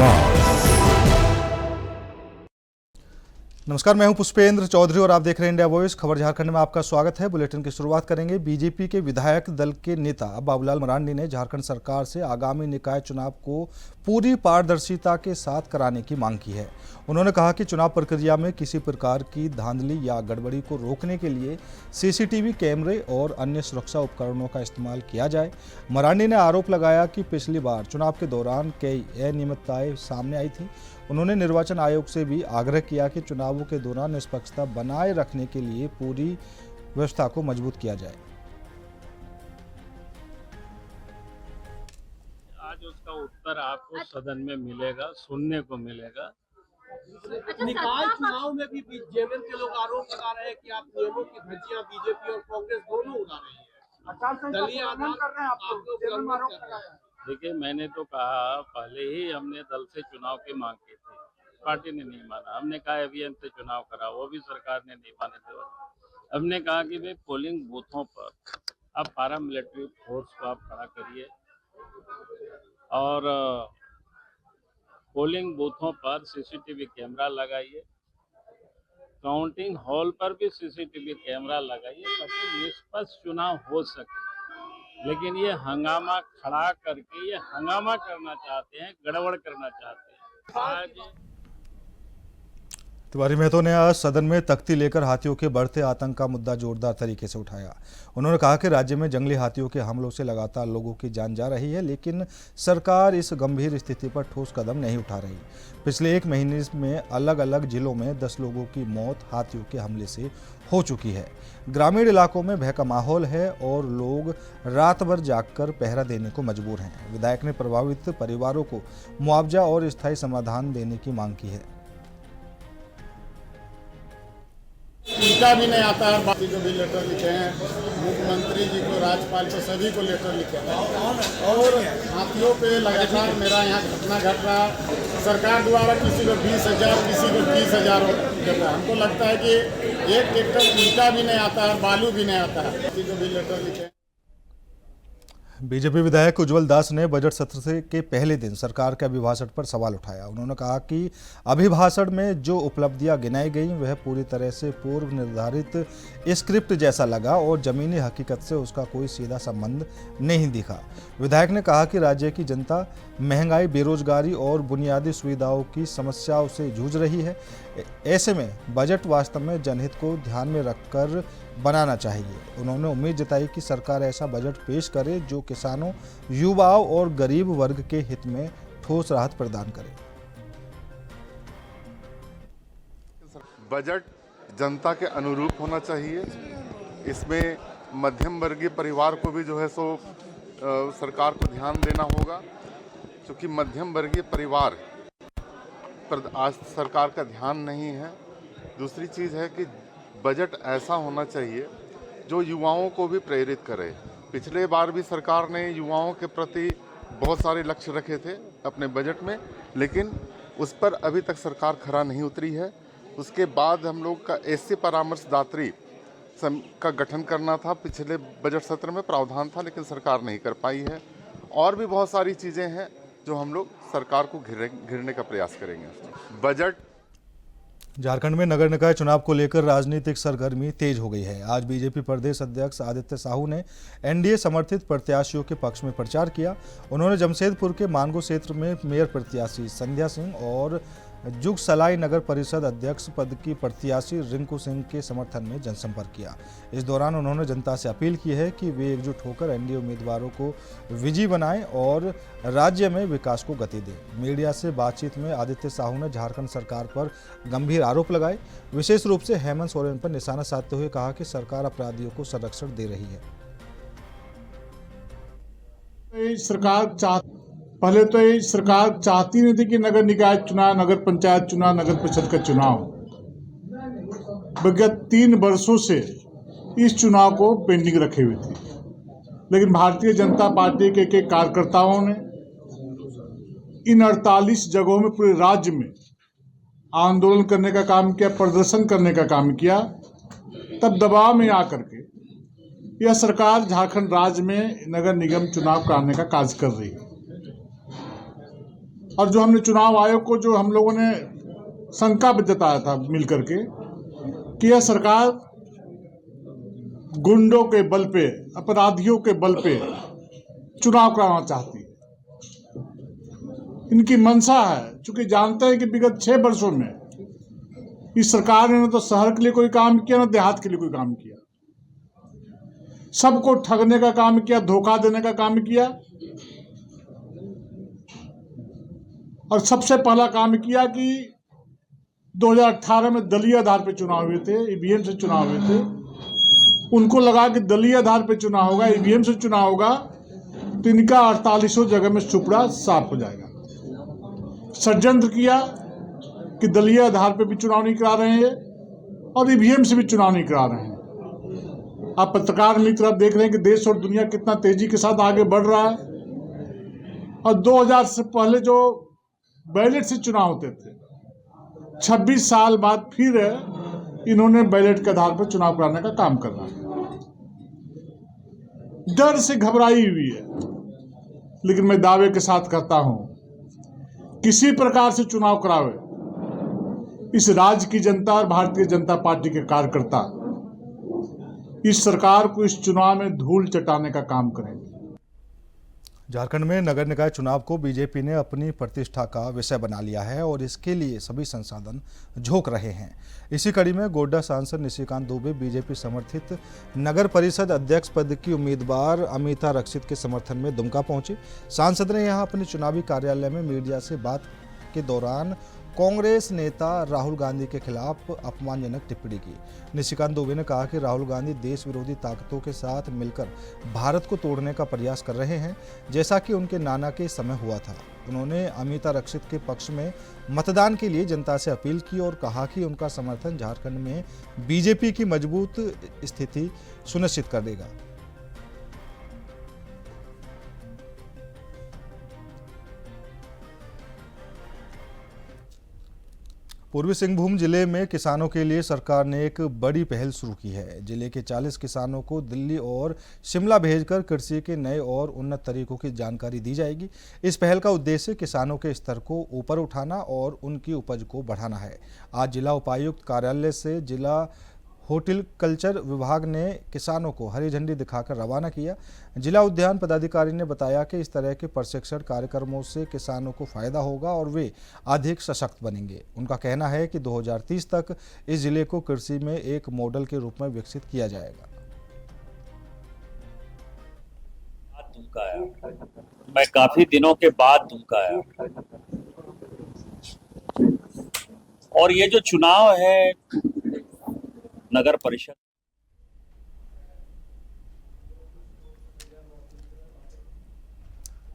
आवाज। नमस्कार, मैं हूं पुष्पेंद्र चौधरी और आप देख रहे हैं इंडिया वॉइस। खबर झारखंड में आपका स्वागत है। बुलेटिन की शुरुआत करेंगे। बीजेपी के विधायक दल के नेता बाबूलाल मरांडी ने झारखंड सरकार से आगामी निकाय चुनाव को पूरी पारदर्शिता के साथ कराने की मांग की है। उन्होंने कहा कि चुनाव प्रक्रिया में किसी प्रकार की धांधली या गड़बड़ी को रोकने के लिए सीसीटीवी कैमरे और अन्य सुरक्षा उपकरणों का इस्तेमाल किया जाए। मरांडी ने आरोप लगाया कि पिछली बार चुनाव के दौरान कई अनियमितताएं सामने आई थी। उन्होंने निर्वाचन आयोग से भी आग्रह किया कि चुनावों के दौरान निष्पक्षता बनाए रखने के लिए पूरी व्यवस्था को मजबूत किया जाए। आज उसका उत्तर आपको सदन में मिलेगा, सुनने को मिलेगा। निकाय चुनाव में भी जेएमएम के लोग आरोप लगा रहे हैं कि आप नियमों की धज्जियां बीजेपी और कांग्रेस दोनों उड़ा रही है। दलीय आधार कर रहे हैं आप। देखिए, मैंने तो कहा पहले ही हमने दल से चुनाव की मांग की थी, पार्टी ने नहीं माना। हमने कहा ईवीएम से चुनाव करा, वो भी सरकार ने नहीं माने थे। हमने कहा कि भाई पोलिंग बूथों पर आप पैरामिलिट्री फोर्स को आप खड़ा करिए और पोलिंग बूथों पर सीसीटीवी कैमरा लगाइए, काउंटिंग हॉल पर भी सीसीटीवी कैमरा लगाइए ताकि निष्पक्ष चुनाव हो सके। लेकिन ये हंगामा खड़ा करके ये हंगामा करना चाहते हैं, गड़बड़ करना चाहते हैं। आज तिवारी महतो ने आज सदन में तख्ती लेकर हाथियों के बढ़ते आतंक का मुद्दा जोरदार तरीके से उठाया। उन्होंने कहा कि राज्य में जंगली हाथियों के हमलों से लगातार लोगों की जान जा रही है, लेकिन सरकार इस गंभीर स्थिति पर ठोस कदम नहीं उठा रही। पिछले एक महीने में अलग अलग जिलों में 10 लोगों की मौत हाथियों के हमले से हो चुकी है। ग्रामीण इलाकों में भय का माहौल है और लोग रात भर जागकर पहरा देने को मजबूर हैं। विधायक ने प्रभावित परिवारों को मुआवजा और स्थायी समाधान देने की मांग की है। उनका भी नहीं आता है। बाकी को भी लेटर लिखे हैं, मुख्यमंत्री जी को, राज्यपाल को, सभी को लेटर लिखे हैं। और हाथियों पे लगातार मेरा यहाँ घटना घट रहा। सरकार द्वारा किसी को 20,000, किसी को 30,000 देता है। हमको लगता है कि एक ट्रैक्टर ईंटा भी नहीं आता है, बालू भी नहीं आता है। किसी को भी लेटर लिखे। बीजेपी विधायक उज्जवल दास ने बजट सत्र के पहले दिन सरकार के अभिभाषण पर सवाल उठाया। उन्होंने कहा कि अभिभाषण में जो उपलब्धियां गिनाई गई वह पूरी तरह से पूर्व निर्धारित स्क्रिप्ट जैसा लगा और जमीनी हकीकत से उसका कोई सीधा संबंध नहीं दिखा। विधायक ने कहा कि राज्य की जनता महंगाई, बेरोजगारी और बुनियादी सुविधाओं की समस्याओं से जूझ रही है। ऐसे में बजट वास्तव में जनहित को ध्यान में रखकर बनाना चाहिए। उन्होंने उम्मीद जताई कि सरकार ऐसा बजट पेश करे जो किसानों, युवाओं और गरीब वर्ग के हित में ठोस राहत प्रदान करे। बजट जनता के अनुरूप होना चाहिए। इसमें मध्यम वर्गीय परिवार को भी जो है सो सरकार को ध्यान देना होगा, क्योंकि मध्यम वर्गीय परिवार पर आज सरकार का ध्यान नहीं है। दूसरी चीज़ है कि बजट ऐसा होना चाहिए जो युवाओं को भी प्रेरित करे। पिछले बार भी सरकार ने युवाओं के प्रति बहुत सारे लक्ष्य रखे थे अपने बजट में, लेकिन उस पर अभी तक सरकार खरा नहीं उतरी है। उसके बाद हम लोग का ऐसे परामर्शदात्री का गठन करना था, पिछले बजट सत्र में प्रावधान था, लेकिन सरकार नहीं कर पाई है। और भी बहुत सारी चीज़ें हैं जो हम लोग सरकार को घेरने का प्रयास करेंगे। बजट झारखंड में नगर निकाय चुनाव को लेकर राजनीतिक सरगर्मी तेज हो गई है। आज बीजेपी प्रदेश अध्यक्ष आदित्य साहू ने एनडीए समर्थित प्रत्याशियों के पक्ष में प्रचार किया। उन्होंने जमशेदपुर के मानगो क्षेत्र में मेयर प्रत्याशी संध्या सिंह और जुगसलाई नगर परिषद अध्यक्ष पद की प्रत्याशी रिंकू सिंह के समर्थन में जनसंपर्क किया। इस दौरान उन्होंने जनता से अपील की है कि वे एकजुट होकर एनडीए उम्मीदवारों को विजयी बनाएं और राज्य में विकास को गति दें। मीडिया से बातचीत में आदित्य साहू ने झारखंड सरकार पर गंभीर आरोप लगाए। विशेष रूप से हेमंत सोरेन पर निशाना साधते हुए कहा कि सरकार अपराधियों को संरक्षण दे रही है। पहले तो ये सरकार चाहती नहीं थी कि नगर निकाय चुनाव, नगर पंचायत चुनाव, नगर परिषद का चुनाव। विगत 3 वर्षों से इस चुनाव को पेंडिंग रखे हुए थी, लेकिन भारतीय जनता पार्टी के कार्यकर्ताओं ने इन 48 जगहों में पूरे राज्य में आंदोलन करने का काम किया, प्रदर्शन करने का काम किया। तब दबाव में आकर के यह सरकार झारखंड राज्य में नगर निगम चुनाव कराने का कार्य कर रही है। और जो हमने चुनाव आयोग को जो हम लोगों ने शंका जताया था मिलकर के कि यह सरकार गुंडों के बल पे, अपराधियों के बल पे चुनाव कराना चाहती है। इनकी मंशा है, चूंकि जानते हैं कि विगत 6 वर्षों में इस सरकार ने न तो शहर के लिए कोई काम किया, न देहात के लिए कोई काम किया। सबको ठगने का काम किया, धोखा देने का काम किया, और सबसे पहला काम किया कि 2018 में दलीय आधार पर चुनाव हुए थे, ईवीएम से चुनाव हुए थे। उनको लगा कि दलीय आधार पर चुनाव होगा, ईवीएम से चुनाव होगा, तो इनका 48 जगह में सुपड़ा साफ हो जाएगा। षड्यंत्र किया कि दलीय आधार पर भी चुनाव नहीं करा रहे हैं और ईवीएम से भी चुनाव नहीं करा रहे हैं। आप पत्रकार मित्र आप देख रहे हैं कि देश और दुनिया कितना तेजी के साथ आगे बढ़ रहा है। और 2000 से पहले जो बैलेट से चुनाव होते थे, 26 साल बाद फिर इन्होंने बैलेट के आधार पर चुनाव कराने का काम कर रहा है। डर से घबराई हुई है। लेकिन मैं दावे के साथ कहता हूं, किसी प्रकार से चुनाव करावे, इस राज्य की जनता और भारतीय जनता पार्टी के कार्यकर्ता इस सरकार को इस चुनाव में धूल चटाने का काम करेंगे। झारखंड में नगर निकाय चुनाव को बीजेपी ने अपनी प्रतिष्ठा का विषय बना लिया है और इसके लिए सभी संसाधन झोंक रहे हैं। इसी कड़ी में गोड्डा सांसद निशिकांत दुबे बीजेपी समर्थित नगर परिषद अध्यक्ष पद की उम्मीदवार अमिता रक्षित के समर्थन में दुमका पहुंचे। सांसद ने यहां अपने चुनावी कार्यालय में मीडिया से बात के दौरान कांग्रेस नेता राहुल गांधी के खिलाफ अपमानजनक टिप्पणी की। निशिकांत दुबे ने कहा कि राहुल गांधी देश विरोधी ताकतों के साथ मिलकर भारत को तोड़ने का प्रयास कर रहे हैं, जैसा कि उनके नाना के समय हुआ था। उन्होंने अमिता रक्षित के पक्ष में मतदान के लिए जनता से अपील की और कहा कि उनका समर्थन झारखंड में बीजेपी की मजबूत स्थिति सुनिश्चित कर देगा। पूर्वी सिंहभूम जिले में किसानों के लिए सरकार ने एक बड़ी पहल शुरू की है। जिले के 40 किसानों को दिल्ली और शिमला भेजकर कृषि के नए और उन्नत तरीकों की जानकारी दी जाएगी। इस पहल का उद्देश्य किसानों के स्तर को ऊपर उठाना और उनकी उपज को बढ़ाना है। आज जिला उपायुक्त कार्यालय से जिला हॉर्टिकल्चर विभाग ने किसानों को हरी झंडी दिखाकर रवाना किया। जिला उद्यान पदाधिकारी ने बताया कि इस तरह के प्रशिक्षण कार्यक्रमों से किसानों को फायदा होगा और वे अधिक सशक्त बनेंगे। उनका कहना है कि 2030 तक इस जिले को कृषि में एक मॉडल के रूप में विकसित किया जाएगा। दुमका आया, मैं काफी दिनों के बाद दुमका आया, और ये जो चुनाव है नगर परिषद,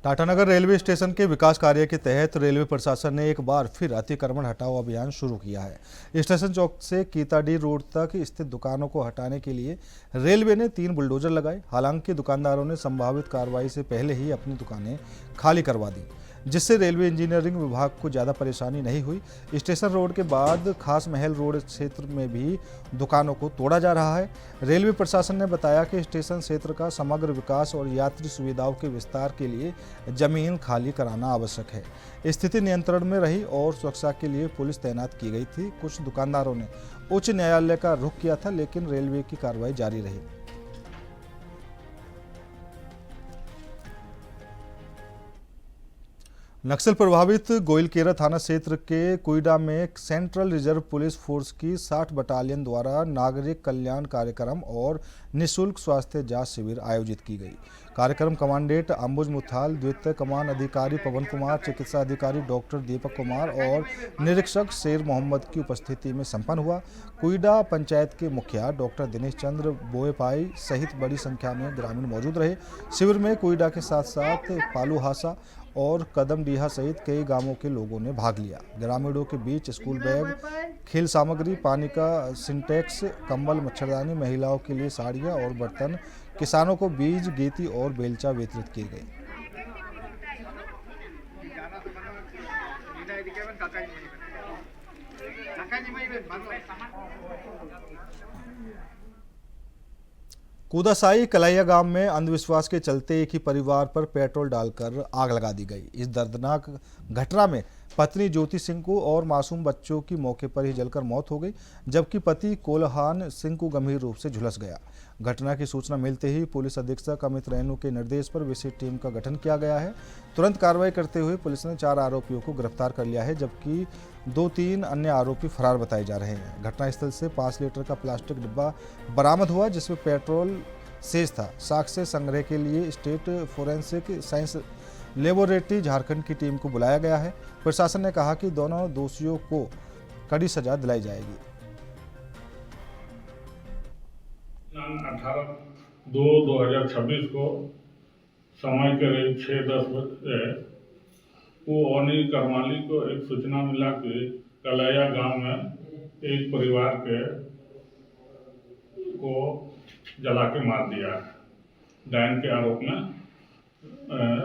टाटानगर रेलवे स्टेशन के विकास कार्य के तहत रेलवे प्रशासन ने एक बार फिर अतिक्रमण हटाओ अभियान शुरू किया है। स्टेशन चौक से कीताडी रोड तक स्थित दुकानों को हटाने के लिए रेलवे ने 3 बुलडोजर लगाए। हालांकि दुकानदारों ने संभावित कार्रवाई से पहले ही अपनी दुकानें खाली करवा दी, जिससे रेलवे इंजीनियरिंग विभाग को ज़्यादा परेशानी नहीं हुई। स्टेशन रोड के बाद खास महल रोड क्षेत्र में भी दुकानों को तोड़ा जा रहा है। रेलवे प्रशासन ने बताया कि स्टेशन क्षेत्र का समग्र विकास और यात्री सुविधाओं के विस्तार के लिए जमीन खाली कराना आवश्यक है। स्थिति नियंत्रण में रही और सुरक्षा के लिए पुलिस तैनात की गई थी। कुछ दुकानदारों ने उच्च न्यायालय का रुख किया था, लेकिन रेलवे की कार्रवाई जारी रही। नक्सल प्रभावित गोइलकेरा थाना क्षेत्र के कुईडा में सेंट्रल रिजर्व पुलिस फोर्स की 60 बटालियन द्वारा नागरिक कल्याण कार्यक्रम और निःशुल्क स्वास्थ्य जांच शिविर आयोजित की गई। कार्यक्रम कमांडेंट अंबुज मुथाल, द्वितीय कमान अधिकारी पवन कुमार, चिकित्सा अधिकारी डॉक्टर दीपक कुमार और निरीक्षक शेर मोहम्मद की उपस्थिति में संपन्न हुआ। कुईडा पंचायत के मुखिया डॉक्टर दिनेश चंद्र बोएपाई सहित बड़ी संख्या में ग्रामीण मौजूद रहे। शिविर में कुईडा के साथ साथ पालूहासा और कदमडीहा सहित कई गांवों के लोगों ने भाग लिया। ग्रामीणों के बीच स्कूल बैग, खेल सामग्री, पानी का सिंटेक्स, कंबल, मच्छरदानी, महिलाओं के लिए साड़ियां और बर्तन, किसानों को बीज, गेती और बेलचा वितरित किए गए। कूदासाई कलैया गांव में अंधविश्वास के चलते एक ही परिवार पर पेट्रोल डालकर आग लगा दी गई। इस दर्दनाक घटना में पत्नी ज्योति सिंह को और मासूम बच्चों की मौके पर ही जलकर मौत हो गई, जबकि पति कोल्हान सिंह को गंभीर रूप से झुलस गया। घटना की सूचना मिलते ही पुलिस अधीक्षक अमित रेणु के निर्देश पर विशेष टीम का गठन किया गया है। तुरंत कार्रवाई करते हुए पुलिस ने 4 आरोपियों को गिरफ्तार कर लिया है, जबकि 2-3 अन्य आरोपी फरार बताए जा रहे हैं। घटनास्थल से 5 लीटर का प्लास्टिक डिब्बा बरामद हुआ, जिसमें पेट्रोल शेष था। साक्ष्य संग्रह के लिए state forensic science laboratory Jharkhand की टीम को बुलाया गया है। प्रशासन ने कहा कि दोनों दोषियों को कड़ी सजा दिलाई जाएगी। 18/2/2026 को समय करीब 6:10 बजे को ओनी करमाली को एक सूचना मिला कि कलैया गांव में एक परिवार को जला के मार दिया। डायन के आरोप में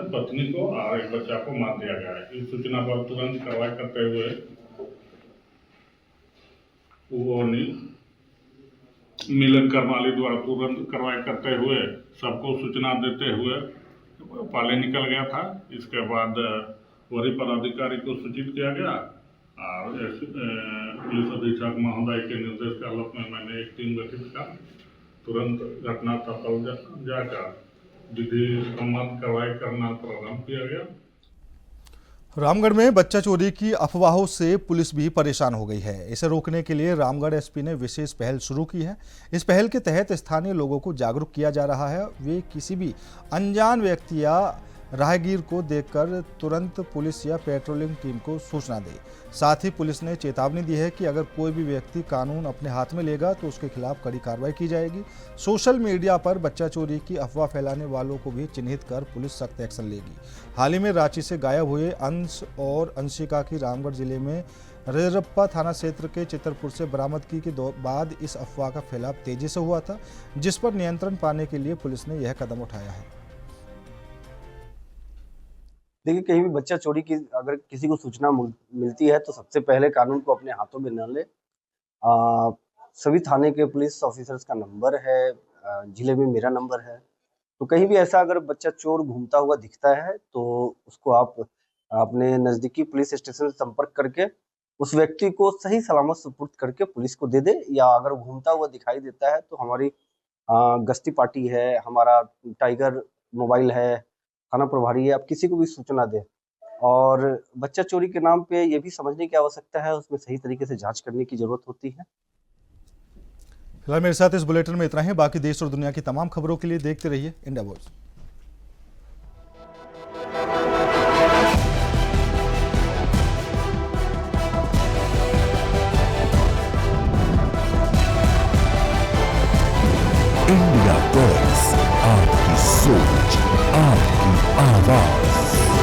पत्नी को और एक बच्चा को मार दिया गया है। इस सूचना पर तुरंत कार्रवाई करते हुए ओनी मिलन करमाली द्वारा तुरंत कार्रवाई करते हुए सबको सूचना देते हुए पाले निकल गया था। इसके बाद वरीय पदाधिकारी को सूचित किया गया और पुलिस अधीक्षक महोदय के निर्देश के आलोक में मैंने एक टीम गठित का तुरंत घटनास्थल पर जाकर विधि सम्मत कार्रवाई करना प्रारंभ किया गया। रामगढ़ में बच्चा चोरी की अफवाहों से पुलिस भी परेशान हो गई है। इसे रोकने के लिए रामगढ़ एसपी ने विशेष पहल शुरू की है। इस पहल के तहत स्थानीय लोगों को जागरूक किया जा रहा है। वे किसी भी अनजान व्यक्ति या राहगीर को देखकर तुरंत पुलिस या पेट्रोलिंग टीम को सूचना दे। साथ ही पुलिस ने चेतावनी दी है कि अगर कोई भी व्यक्ति कानून अपने हाथ में लेगा तो उसके खिलाफ कड़ी कार्रवाई की जाएगी। सोशल मीडिया पर बच्चा चोरी की अफवाह फैलाने वालों को भी चिन्हित कर पुलिस सख्त एक्शन लेगी। हाल ही में रांची से गायब हुए अंश और अंशिका की रामगढ़ जिले में रेजरप्पा थाना क्षेत्र के चित्रपुर से बरामदगी के बाद इस अफवाह का फैलाव तेजी से हुआ था, जिस पर नियंत्रण पाने के लिए पुलिस ने यह कदम उठाया है। देखिए, कहीं भी बच्चा चोरी की अगर किसी को सूचना मिलती है तो सबसे पहले कानून को अपने हाथों में न ले। सभी थाने के पुलिस ऑफिसर्स का नंबर है, जिले में मेरा नंबर है, तो कहीं भी ऐसा अगर बच्चा चोर घूमता हुआ दिखता है तो उसको आप अपने नज़दीकी पुलिस स्टेशन से संपर्क करके उस व्यक्ति को सही सलामत सुपुर्द करके पुलिस को दे दे। या अगर घूमता हुआ दिखाई देता है तो हमारी गश्ती पार्टी है, हमारा टाइगर मोबाइल है, थाना प्रभारी है, आप किसी को भी सूचना दें। और बच्चा चोरी के नाम पे ये भी समझने की आवश्यकता है, उसमें सही तरीके से जांच करने की जरूरत होती है। फिलहाल मेरे साथ इस बुलेटिन में इतना ही। बाकी देश और दुनिया की तमाम खबरों के लिए देखते रहिए इंडिया वॉइस। इंडिया वॉइस, आपकी सोच, आपकी आवाज।